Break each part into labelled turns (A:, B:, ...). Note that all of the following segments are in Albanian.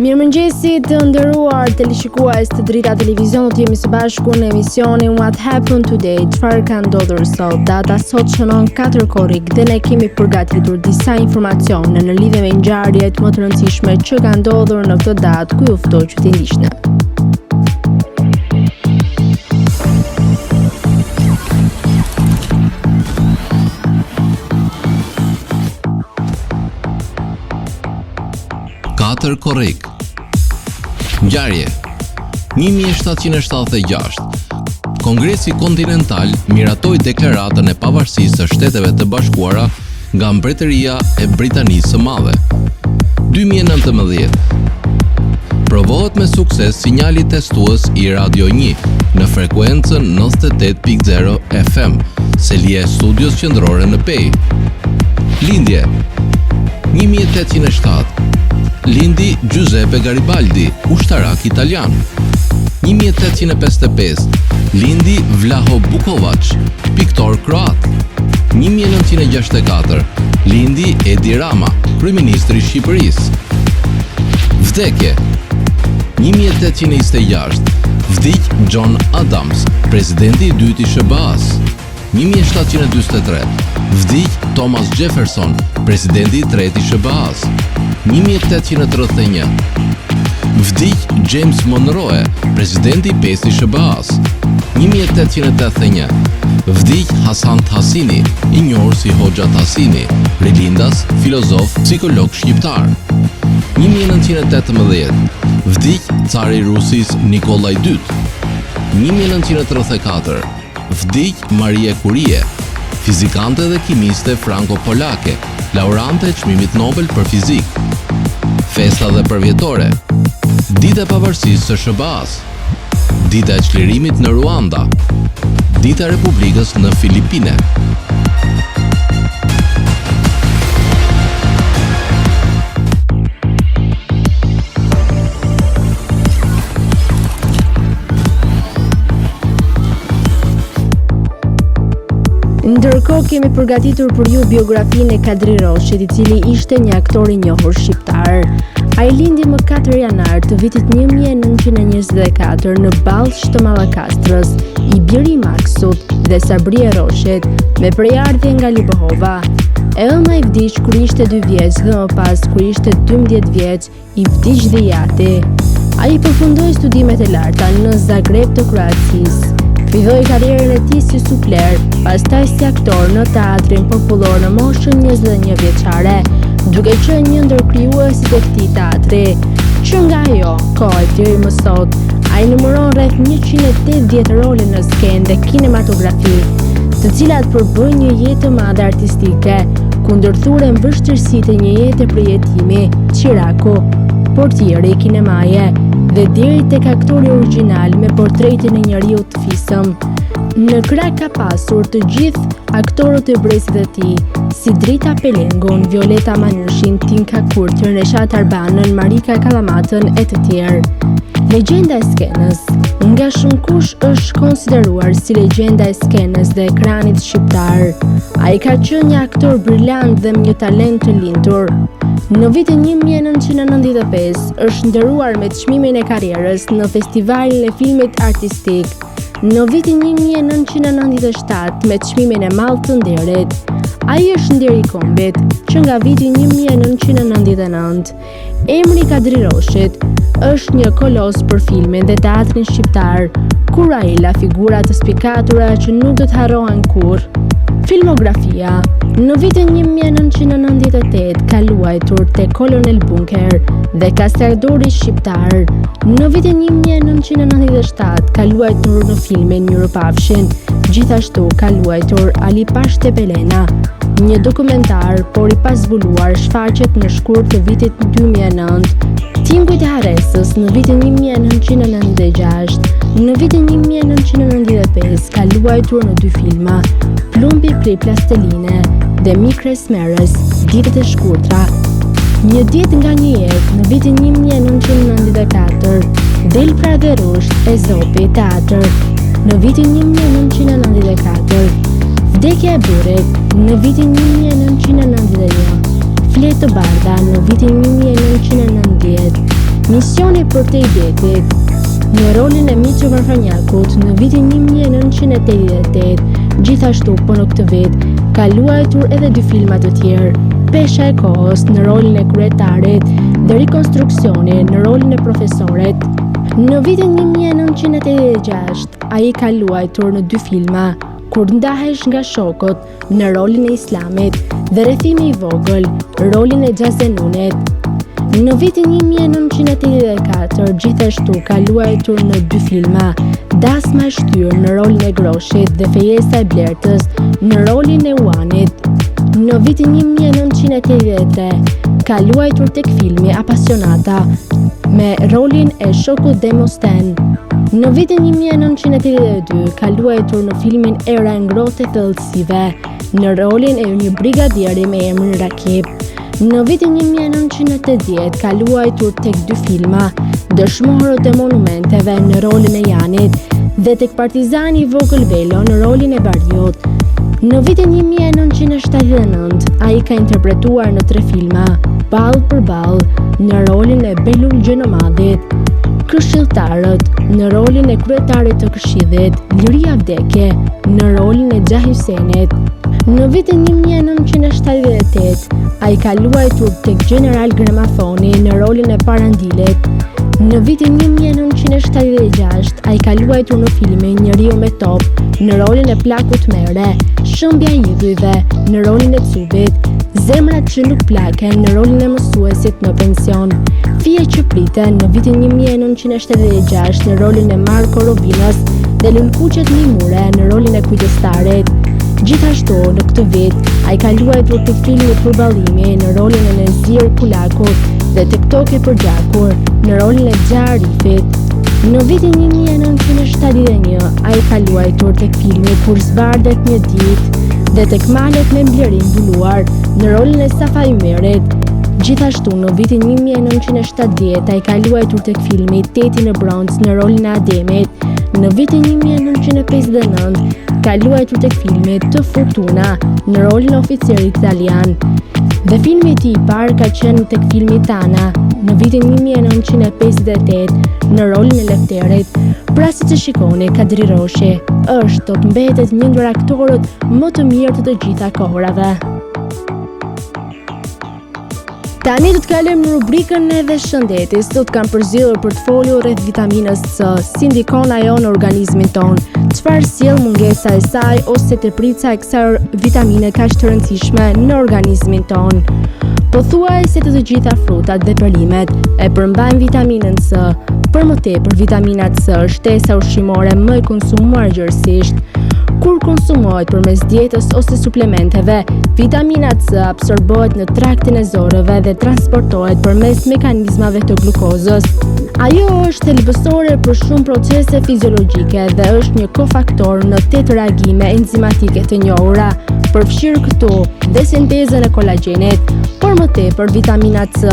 A: Mirëmëngjesi të nderuar teleshikues të Drita Televizion, do jemi së bashku në emisionin What Happened Today, çfarë ka ndodhur sot. Data sot shënon 4 korrik dhe ne kemi përgatitur disa informacione në lidhje me ngjarjet më të rëndësishme që kanë ndodhur në këtë datë, ku ju ftoj që të ndiqni.
B: Korrik. Ngjarje 1776. Kongresi Kontinental miratoi deklaratën e pavarësisë së Shteteve të Bashkuara nga Mbretëria e Britanisë së Madhe. 2019. Provohet me sukses sinjali testues i Radio 1 në frekuencën 98.0 FM, selia e studios qendrore në Pej. Lindje 1807. Lindi Giuseppe Garibaldi, ushtarak italian. 1855. Lindi Vlaho Bukovac, piktor kroat. 1964. Lindi Edi Rama, kryeministri i Shqipërisë. Vdekje 1826. Vdiq John Adams, presidenti i dytë i SBA-s. 1743. Vdiq Thomas Jefferson, presidenti i tretë i SBA-s. 1831. Vdiq James Monroe, presidenti i pestë i SBA-s. 1881. Vdiq Hasan Thasini, i njohur si Hoxha Thasini, rilindas, filozof, psikolog shqiptar. 1918. Vdiq Cari i Rusisë Nikolaj II. 1934. Vdiq Marie Curie, fizikante dhe kimiste franko-polake, laurante e çmimit Nobel për fizik. Festa dhe përvjetore. Dita e pavarësisë së SBA-s. Dita e çlirimit në Ruanda. Dita e Republikës në Filipine.
A: Ndërkohë kemi përgatitur për ju biografinë e Kadri Roshit, i cili ishte një aktor i njohur shqiptar. Ai lindi më 4 janar të vitit 1924 në Ballsh të Mallakastrës, i biri i Maksut dhe Sabrie Roshit, me prejardhje nga Libohova. E ëma i vdiq kur ishte 2 vjeç dhe më pas kur ishte 12 vjeç i vdiq dhe jati. Ai përfundoi studimet e larta në Zagreb të Kroacisë. Filloi karrierën e tij si sufler, pastaj si aktor në teatrin popullor në moshën 21 vjeçare, duke qenë një ndër krijuesit e këtij teatri, që nga ajo kohë deri më sot, ai numëron rreth 180 role në skenë dhe kinematografi, të cilat përbëjnë një jetë të madhe artistike, ku ndërthuren vështirësitë e një jete përjetimi, Qiraku, portieri i kinemaje, dhe deri tek aktori origjinal me portretin e njeriut të fisëm. Në krah ka pasur të gjithë aktorët e brezit e tij, si Drita Pelengun, Violeta Manushin, Tinka Kurtër, Neshat Arbanën, Marika Kallamatën e të tjerë. Legjenda e skenës. Nga shumëkush është konsideruar si legjenda e skenës dhe ekranit shqiptar. Ai ka qenë një aktor brillant dhe me një talent të lindur. Në vitin 1995 është nderuar me çmimin e karrierës në Festivalin e Filmit Artistik. Në vitin 1997 me çmimin e Madh të Nderit. Ai është nder i kombit që nga viti 1999. Emri Kadri Roshit është një kolos për filmin dhe teatrin shqiptar, kur ai la figura të spikatura që nuk do të harrohen kurrë. Filmografia. Në vitin 1998 ka luajtur te Kolonel Bunker dhe Kastradori shqiptar. Në vitin 1997 ka luajtur në filmin Mirupafshin. Gjithashtu ka luajtur Ali Pashte Belena. Një dokumentar, por i pazbuluar, shfaqet në shkurt të vitit 2009. Tingujt e Haresës në vitin 1996. Në vitin 1995 ka luajtur në 2 filma, Plumbi prej plasteline dhe Mikres Meres, ditët e shkurtra. Një ditë nga një jetë në vitin 1994, Del pra dhe rusht e Zopi teatr. Në vitin 1994, Vdekja e burit në vitin 1991, Fletë të bardha në vitin 1990, Misioni për te idetit. Në rolin e Miço Varfanjakut në vitin 1988, gjithashtu po në këtë vit, ka luajtur edhe 2 filma të tjerë, Pesha e kohës në rolin e kryetarit dhe Rekonstruksioni në rolin e profesorit. Në vitin 1986, ai ka luajtur në 2 filma, Kur ndahesh nga shokët në rolin e Islamit dhe Rrethimi i vogël, rolin e Xhazenunit. Në vitin 1984, gjithashtu ka luajtur në 2 filma, Dasma e shtyrë në rolin e Groshit dhe Fejesa e Blertës në rolin e Uanit. Në vitin 1983, ka luajtur tek filmi Apasionata me rolin e shokut Demosten. Në vitin 1982, ka luajtur në filmin Era e ngrohtë e thellësive në rolin e një brigadieri me emrin Rakip. Në vitin 1980 ka luajtur tek 2 filma, Dëshmorët e monumenteve në rolin e Janit dhe tek Partizani i vogël Velo në rolin e Bariut. Në vitin 1979 ai ka interpretuar në 3 filma, Ball për ball në rolin e Belul Gjenomadit, Këshilltarët në rolin e kryetarit të Këshillit, Liria Vdekje në rolin e Xhahi Husenit. Në vitin 1978, ai ka luajtur tek General Gramafoni në rolin e Parandilit. Në vitin 1976, ai ka luajtur në filmin Njeriu me top në rolin e Plakut Mere, Shëmbja e idhujve në rolin e Cubit, Zemrat që nuk plaken në rolin e mësuesit në pension, Fije që priten në vitin 1976 në rolin e Marko Robinës dhe Lulkuqet Mimure në rolin e kujdestarit. Gjithashtu, në këtë vit, ai ka luajtur tek filmi Përballimi në rolin e Nezir Kulakut dhe tek Toke për Gjakur në rolin e Xharifit. Në vitin 1971, ai ka luajtur tek filmi Kur zbardet një ditë dhe tek Malet me mblerin mbuluar në rolin e Safa Ymerit. Gjithashtu, në vitin 1970, ai ka luajtur tek filmi Teti në bronz në rolin e Ademit. Në vitin 1959, ka luajtur tek filmi Të Fortuna në rolin e oficerit italian. Dhe filmi i tij i parë ka qenë tek filmi Tana në vitin 1958 në rolin e Lefterit. Pra siç e shikoni, Kadri Roshi është do të mbetet një ndër aktorët më të mirë të gjitha kohërave. Tani do të kalojmë në rubrikën e dhe shëndetis, do të kam përzgjedhur për të folur rreth vitaminës C, si ndikon ajo në organizmin ton, çfarë sjell mungesa e saj ose teprica e kësaj vitamine kaq të rëndësishme në organizmin ton. Pothuajse të gjitha frutat dhe perimet e përmbajnë vitaminën C. Për më tepër, vitamina C është shtesa ushqimore më e konsumuar gjërësisht. Kur konsumohet përmes dietës ose suplementeve, vitamina C absorbohet në traktin e zorëve dhe transportohet përmes mekanizmave të glukozës. Ajo është thelbësore për shumë procese fiziologjike dhe është një kofaktor në 8 reagime enzimatike të njohura, përfshirë këtu dhe sintezën e kolagjenit. Por më tepër, vitamina C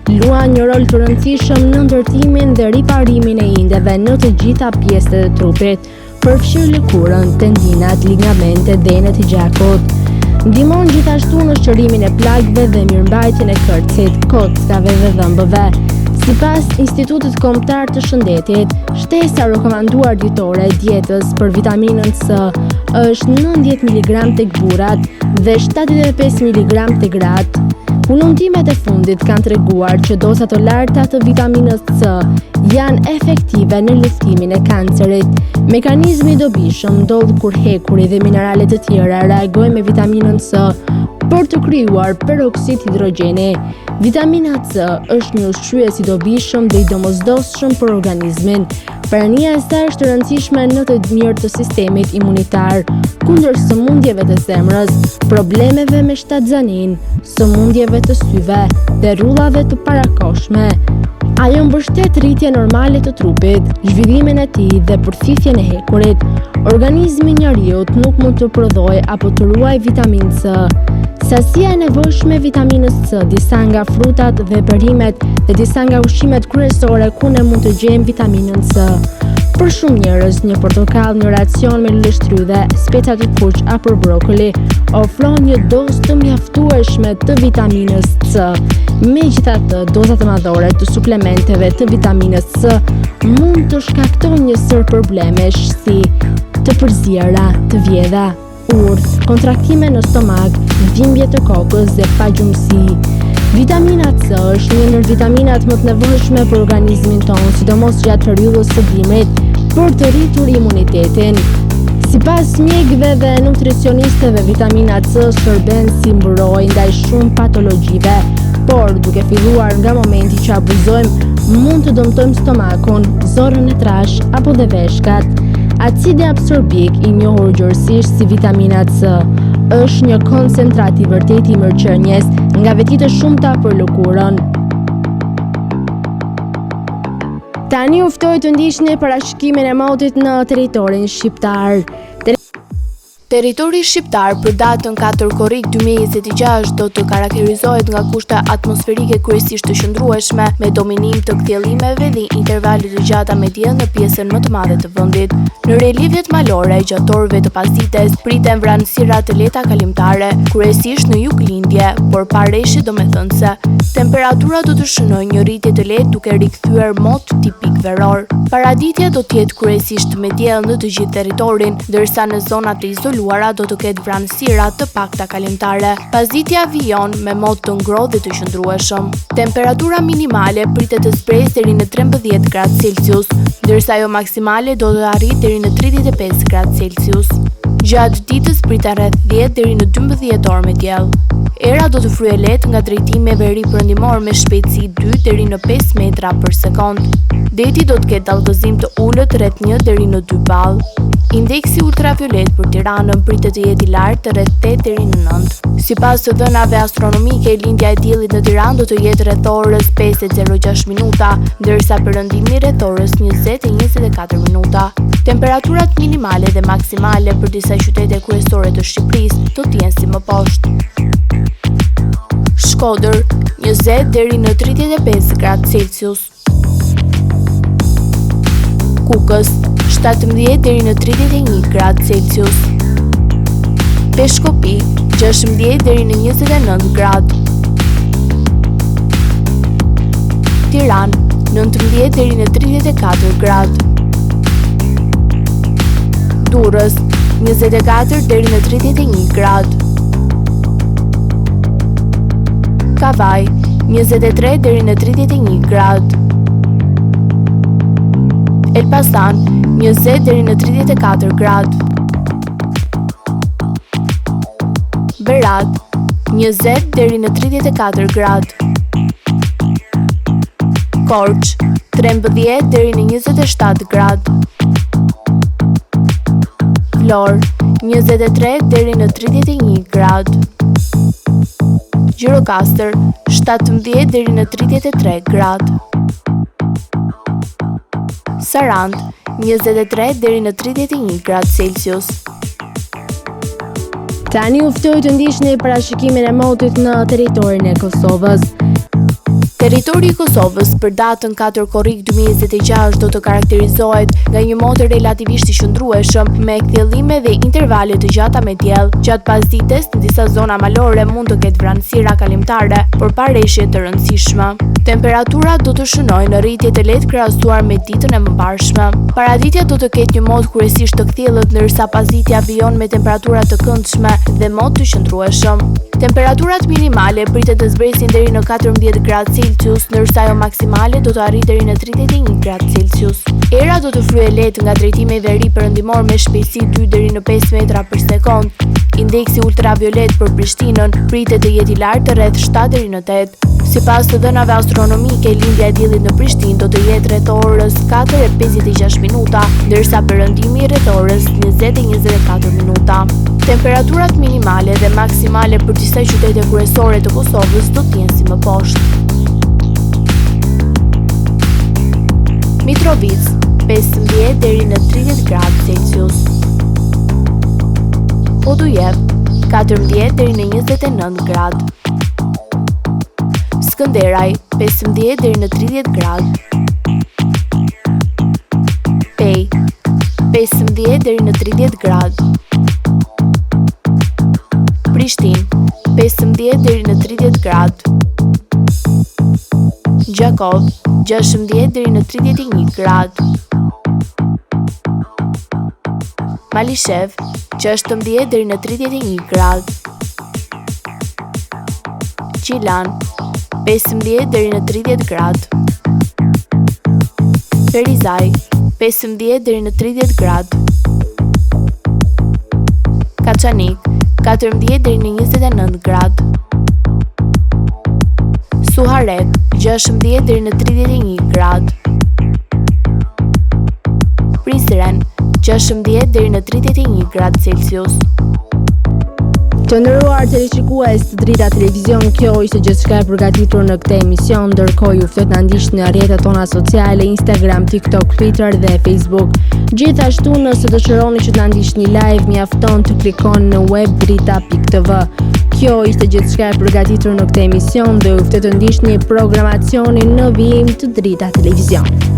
A: luan një rol të rëndësishëm në ndërtimin dhe riparimin e indeve në të gjitha pjesët e trupit, përfshirë lëkurën, tendinat, ligamentet dhe enet e gjakut. Ndihmon gjithashtu në shërimin e plagëve dhe mirëmbajtjen e kërcit, kockave dhe dhëmbëve. Sipas Institutit Kombëtar të Shëndetit, shtesa rekomanduar ditore e dietës për vitaminën C është 90 mg tek burrat dhe 75 mg tek gratë. Punontimet e fundit kanë treguar që dozat të larta të vitaminës C janë efektive në luftimin e kancerit. Mekanizmi i dobishëm ndodh kur hekuri dhe mineralet të tjera reagojnë me vitaminën C për të krijuar peroksid hidrogjeni. Vitamina C është një ushqyes i dobishëm dhe i domosdoshëm për organizmin. Prania e saj është e rëndësishme në të mirë të sistemit imunitar, kundër sëmundjeve të zemrës, problemeve me shtatzanin, sëmundjeve të syve dhe rrullave të parakoshme. Ajo mbështet rritjen normale të trupit, zhvillimin e tij dhe përthithjen e hekurit. Organizmi i njeriut nuk mund të prodhojë apo të ruajë vitaminë C. Sasia e nevojshme vitaminës C, disa nga frutat dhe perimet dhe disa nga ushqimet kryesore ku ne mund të gjejmë vitaminën C. Për shumë njerëz, një portokall, një racion me lule shtrydhe, speca të kuq apo brokoli ofron një dozë të mjaftueshme të vitaminës C. Megjithatë, dozat e madhore të suplementeve të vitaminës C mund të shkaktojnë një sër problemesh si të përzierra, të vjedha, urdhë, kontraktime në stomak, dhimbje të kokës dhe pagjumësi. Vitamina C është një ndër vitaminat më të nevojshme për organizmin tonë, sidomos gjatë periudhës së dimrit, për të rritur imunitetin. Sipas mjekëve dhe nutricionistëve, vitamina C shërben si mbrojtje ndaj shumë patologjive, por duke filluar nga momenti që abuzojmë, mund të dëmtojmë stomakun, zorrën e trash apo dhe veshkat. Acidi absorbik, i njohur gjërësisht si vitamina C, është një koncentrat i vërtet i mërqënjes nga veti të shumta për lëkurën. Tani u ftoj të ndiqni parashikimin e motit në territorin shqiptar.
C: Territori shqiptar për datën 4 korrik 2026 do të karakterizohet nga kushte atmosferike kryesisht të qëndrueshme, me dominim të kthjellimeve dhe intervale të gjata me diell në pjesën më të madhe të vendit. Në reliefjet malore gjatë orëve të pasdites priten vranësira të lehta kalimtare, kryesisht në juglindje, por pa reshje domethënëse. Temperatura do të shënojë një rritje të lehtë duke rikthyer mot tipik veror. Paraditja do të jetë kryesisht me diell në të gjithë territorin, ndërsa në zonat e izoluara do të ketë vranësira të pakta kalimtare. Pasditja vijon me mot të ngrohtë dhe të qëndrueshëm. Temperatura minimale pritet të zbresë deri në 13 gradë Celsius, ndërsa ajo maksimale do të arrijë deri në 35 gradë Celsius. Gjatë ditës priten rreth 10 deri në 12 orë me diell. Era do të fryejë lehtë nga drejtimi i veri perëndimor me shpejtësi 2 deri në 5 metra për sekond. Deti do të ketë dallgëzim të ulët rreth 1 deri në 2 ball. Indeksi ultraviolet për Tiranën pritet të jetë i lartë rreth 8 deri në 9. Sipas të dhënave astronomike, lindja e diellit në Tiranë do të jetë rreth orës 5:06 minuta, ndërsa perëndimi rreth orës 20:24 minuta. Temperaturat minimale dhe maksimale për disa qytete kryesore të Shqipërisë do të jenë si më poshtë. Shkodër 20 deri në 35 gradë Celsius. Kukës 17 deri në 31 gradë Celsius. Peshkopi 16 deri në 29 gradë. Tiranë 19 deri në 34 gradë. Durrës 24 deri në 31 gradë. Kavaj 23 deri në 31 gradë. Elbasan 20 deri në 34 gradë. Berat 20 deri në 34 gradë. Korç 13 deri në 27 gradë. Vlorë 23 deri në 31 gradë. Gjirokastër 17 deri në 33 gradë. Sarandë 23 deri në 31 gradë Celsius.
A: Tani u ftoj të ndiqni parashikimin e motit në territorin e Kosovës.
C: Territori i Kosovës për datën 4 korrik 2026 do të karakterizohet nga një mot relativisht i qëndrueshëm me kthjellime dhe intervale të gjata me diell. Gjatë pasdites, në disa zona malore mund të ketë vranësira kalimtare, por pa reshje të rëndësishme. Temperaturat do të shënojnë në rritje të lehtë krahasuar me ditën e mëparshme. Paraditja do të ketë një mod kryesisht të kthjellët, ndërsa pasditja vijon me temperatura të këndshme dhe mod të qëndrueshëm. Temperaturat minimale pritet të zbresin deri në 14 gradë Celsius, ndërsa ajo maksimale do të arrijë deri në 31 gradë Celsius. Era do të fryejë lehtë nga drejtimi i veri perëndimor me shpejtësi 2 deri në 5 metra për sekond. Indeksi ultraviolet për Prishtinën pritet të jetë i lartë rreth 7 deri në 8. Sipas të dhënave astronomike, lindja e diellit në Prishtinë do të jetë rreth orës 4:56 minuta, ndërsa perëndimi rreth orës 20:24 minuta. Temperaturat minimale dhe maksimale për disa qytete kryesore të Kosovës do të jenë si më poshtë. Mitrovica 15 deri në 30 gradë Celsius. Podujev 14 deri në 29 gradë. Skënderaj 15 deri në 30 gradë. Pej 15 deri në 30 gradë. Prishtinë, 15 deri në 30 gradë. Gjakov, 16 deri në 31 gradë. Malishev, 16 deri në 31 gradë. Qilan, 15 deri në 30 gradë. Perizaj, 15 deri në 30 gradë. Kaçanik, 14 deri në 29 gradë. Suharek, 16 deri në 31 gradë. Prizren, 16 deri në 31 gradë Celsius.
A: Të nderuar teleshikues të Drita Televizion, kjo ishte gjithçka e përgatitur në këtë emision, ndërkohë ju ftoj të na ndiqni në rrjetet tona sociale, Instagram, TikTok, Twitter dhe Facebook. Gjithashtu, nëse dëshironi që të na ndiqni live, mjafton të klikoni në web drita.tv. Kjo ishte gjithçka e përgatitur në këtë emision dhe ju ftoj të ndiqni programacionin në vijim të Drita Televizion.